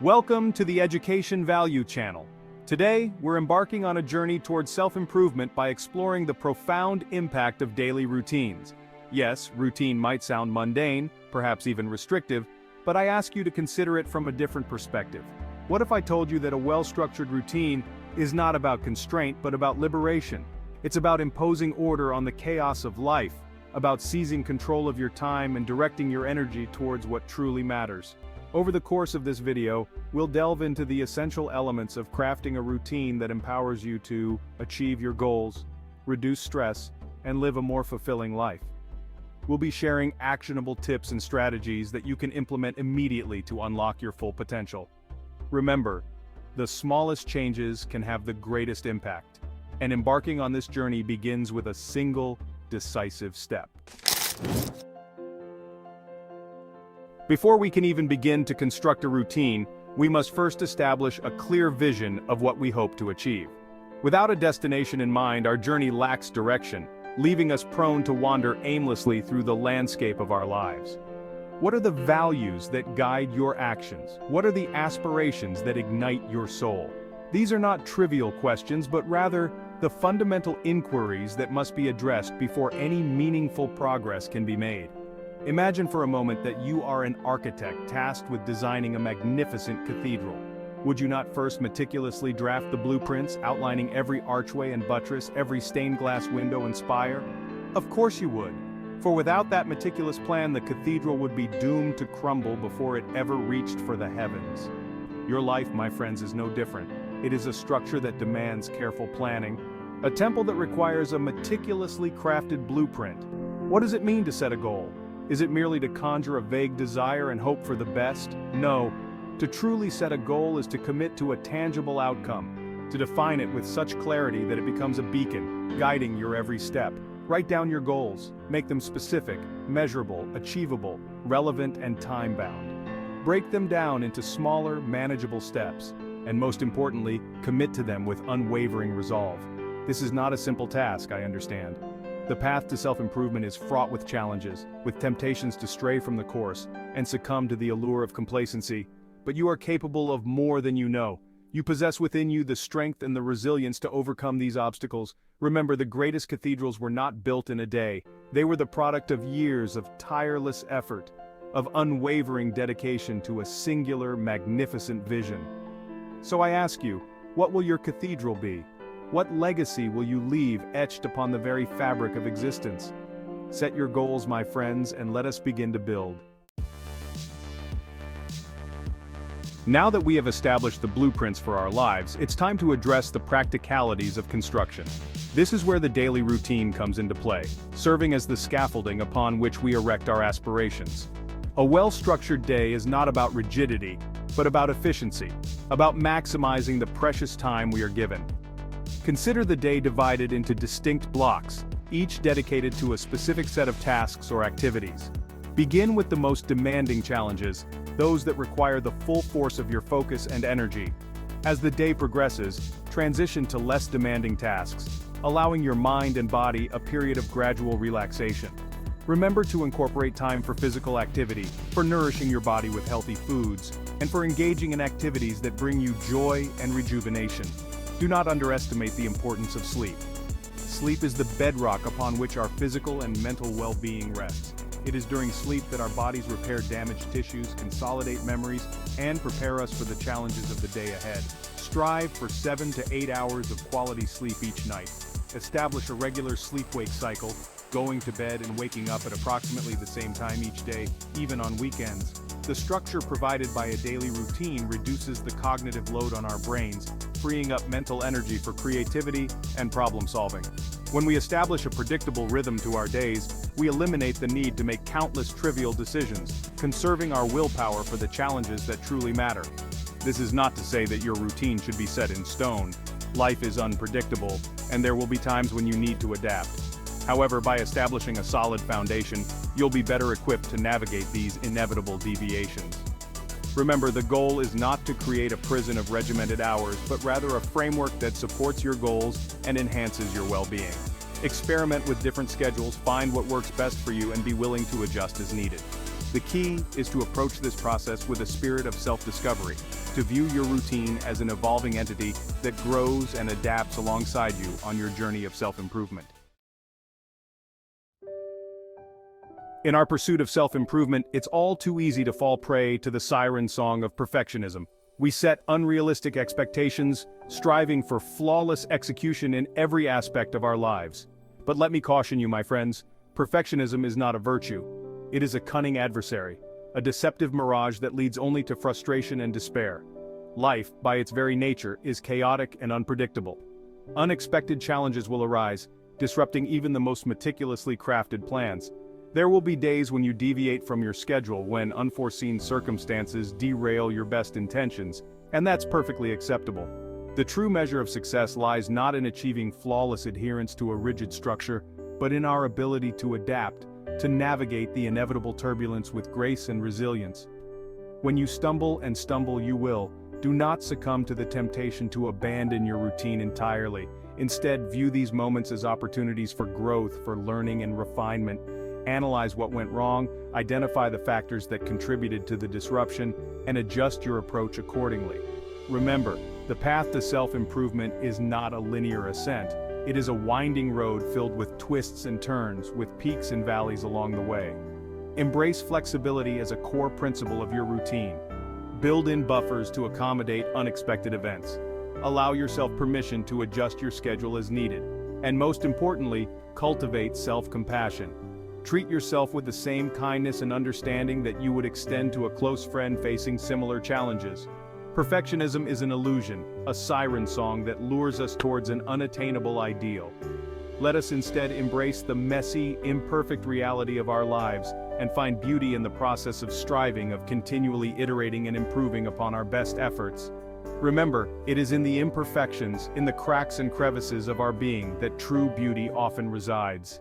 Welcome to the Education Value Channel. Today, we're embarking on a journey towards self-improvement by exploring the profound impact of daily routines. Yes, routine might sound mundane, perhaps even restrictive, but I ask you to consider it from a different perspective. What if I told you that a well-structured routine is not about constraint but about liberation? It's about imposing order on the chaos of life, about seizing control of your time and directing your energy towards what truly matters. Over the course of this video, we'll delve into the essential elements of crafting a routine that empowers you to achieve your goals, reduce stress, and live a more fulfilling life. We'll be sharing actionable tips and strategies that you can implement immediately to unlock your full potential. Remember, the smallest changes can have the greatest impact, and embarking on this journey begins with a single, decisive step. Before we can even begin to construct a routine, we must first establish a clear vision of what we hope to achieve. Without a destination in mind, our journey lacks direction, leaving us prone to wander aimlessly through the landscape of our lives. What are the values that guide your actions? What are the aspirations that ignite your soul? These are not trivial questions, but rather the fundamental inquiries that must be addressed before any meaningful progress can be made. Imagine for a moment that you are an architect tasked with designing a magnificent cathedral. Would you not first meticulously draft the blueprints, outlining every archway and buttress, every stained glass window and spire? Of course you would, for without that meticulous plan, the cathedral would be doomed to crumble before it ever reached for the heavens. Your life, my friends, is no different. It is a structure that demands careful planning, a temple that requires a meticulously crafted blueprint. What does it mean to set a goal? Is it merely to conjure a vague desire and hope for the best? No. To truly set a goal is to commit to a tangible outcome, to define it with such clarity that it becomes a beacon, guiding your every step. Write down your goals, make them specific, measurable, achievable, relevant, and time-bound. Break them down into smaller, manageable steps, and most importantly, commit to them with unwavering resolve. This is not a simple task, I understand. The path to self-improvement is fraught with challenges, with temptations to stray from the course and succumb to the allure of complacency. But you are capable of more than you know. You possess within you the strength and the resilience to overcome these obstacles. Remember, the greatest cathedrals were not built in a day. They were the product of years of tireless effort, of unwavering dedication to a singular, magnificent vision. So I ask you, what will your cathedral be? What legacy will you leave etched upon the very fabric of existence? Set your goals, my friends, and let us begin to build. Now that we have established the blueprints for our lives, it's time to address the practicalities of construction. This is where the daily routine comes into play, serving as the scaffolding upon which we erect our aspirations. A well-structured day is not about rigidity, but about efficiency, about maximizing the precious time we are given. Consider the day divided into distinct blocks, each dedicated to a specific set of tasks or activities. Begin with the most demanding challenges, those that require the full force of your focus and energy. As the day progresses, transition to less demanding tasks, allowing your mind and body a period of gradual relaxation. Remember to incorporate time for physical activity, for nourishing your body with healthy foods, and for engaging in activities that bring you joy and rejuvenation. Do not underestimate the importance of sleep. Sleep is the bedrock upon which our physical and mental well-being rests. It is during sleep that our bodies repair damaged tissues, consolidate memories, and prepare us for the challenges of the day ahead. Strive for 7 to 8 hours of quality sleep each night. Establish a regular sleep-wake cycle, going to bed and waking up at approximately the same time each day, even on weekends. The structure provided by a daily routine reduces the cognitive load on our brains, freeing up mental energy for creativity and problem solving. When we establish a predictable rhythm to our days, we eliminate the need to make countless trivial decisions, conserving our willpower for the challenges that truly matter. This is not to say that your routine should be set in stone. Life is unpredictable, and there will be times when you need to adapt. However, by establishing a solid foundation, you'll be better equipped to navigate these inevitable deviations. Remember, the goal is not to create a prison of regimented hours, but rather a framework that supports your goals and enhances your well-being. Experiment with different schedules, find what works best for you, and be willing to adjust as needed. The key is to approach this process with a spirit of self-discovery, to view your routine as an evolving entity that grows and adapts alongside you on your journey of self-improvement. In our pursuit of self-improvement, it's all too easy to fall prey to the siren song of perfectionism. We set unrealistic expectations, striving for flawless execution in every aspect of our lives. But let me caution you, my friends, perfectionism is not a virtue. It is a cunning adversary, a deceptive mirage that leads only to frustration and despair. Life, by its very nature, is chaotic and unpredictable. Unexpected challenges will arise, disrupting even the most meticulously crafted plans. There will be days when you deviate from your schedule, when unforeseen circumstances derail your best intentions, and that's perfectly acceptable. The true measure of success lies not in achieving flawless adherence to a rigid structure, but in our ability to adapt, to navigate the inevitable turbulence with grace and resilience. When you stumble, and stumble you will, do not succumb to the temptation to abandon your routine entirely. Instead, view these moments as opportunities for growth, for learning and refinement. Analyze what went wrong, identify the factors that contributed to the disruption, and adjust your approach accordingly. Remember, the path to self-improvement is not a linear ascent. It is a winding road filled with twists and turns, with peaks and valleys along the way. Embrace flexibility as a core principle of your routine. Build in buffers to accommodate unexpected events. Allow yourself permission to adjust your schedule as needed. And most importantly, cultivate self-compassion. Treat yourself with the same kindness and understanding that you would extend to a close friend facing similar challenges. Perfectionism is an illusion, a siren song that lures us towards an unattainable ideal. Let us instead embrace the messy, imperfect reality of our lives and find beauty in the process of striving, of continually iterating and improving upon our best efforts. Remember, it is in the imperfections, in the cracks and crevices of our being that true beauty often resides.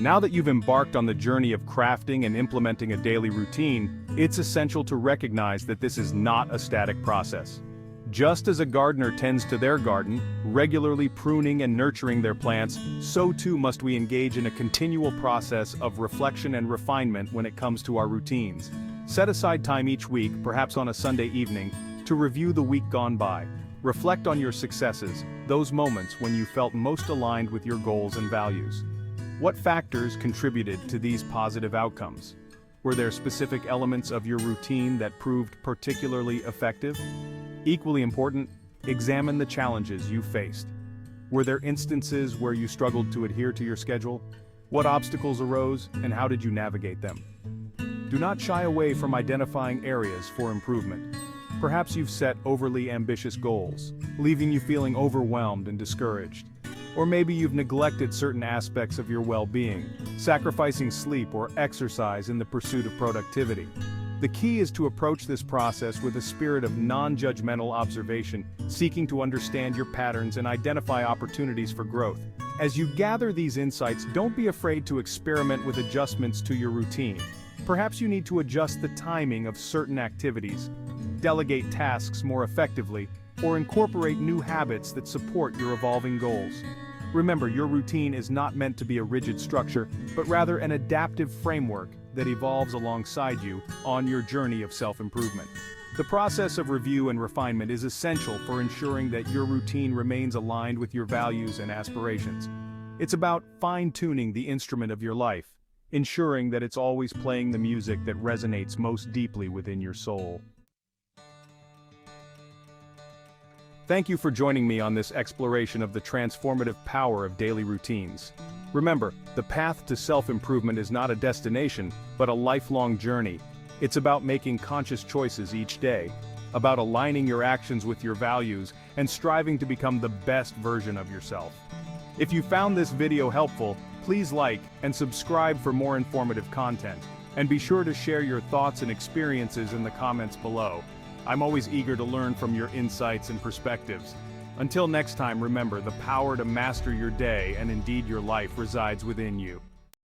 Now that you've embarked on the journey of crafting and implementing a daily routine, it's essential to recognize that this is not a static process. Just as a gardener tends to their garden, regularly pruning and nurturing their plants, so too must we engage in a continual process of reflection and refinement when it comes to our routines. Set aside time each week, perhaps on a Sunday evening, to review the week gone by. Reflect on your successes, those moments when you felt most aligned with your goals and values. What factors contributed to these positive outcomes? Were there specific elements of your routine that proved particularly effective? Equally important, examine the challenges you faced. Were there instances where you struggled to adhere to your schedule? What obstacles arose, and how did you navigate them? Do not shy away from identifying areas for improvement. Perhaps you've set overly ambitious goals, leaving you feeling overwhelmed and discouraged. Or maybe you've neglected certain aspects of your well-being, sacrificing sleep or exercise in the pursuit of productivity. The key is to approach this process with a spirit of non-judgmental observation, seeking to understand your patterns and identify opportunities for growth. As you gather these insights, don't be afraid to experiment with adjustments to your routine. Perhaps you need to adjust the timing of certain activities, delegate tasks more effectively, or incorporate new habits that support your evolving goals. Remember, your routine is not meant to be a rigid structure, but rather an adaptive framework that evolves alongside you on your journey of self-improvement. The process of review and refinement is essential for ensuring that your routine remains aligned with your values and aspirations. It's about fine-tuning the instrument of your life, ensuring that it's always playing the music that resonates most deeply within your soul. Thank you for joining me on this exploration of the transformative power of daily routines. Remember, the path to self-improvement is not a destination, but a lifelong journey. It's about making conscious choices each day, about aligning your actions with your values, and striving to become the best version of yourself. If you found this video helpful, please like and subscribe for more informative content. And be sure to share your thoughts and experiences in the comments below. I'm always eager to learn from your insights and perspectives. Until next time, remember, the power to master your day and indeed your life resides within you.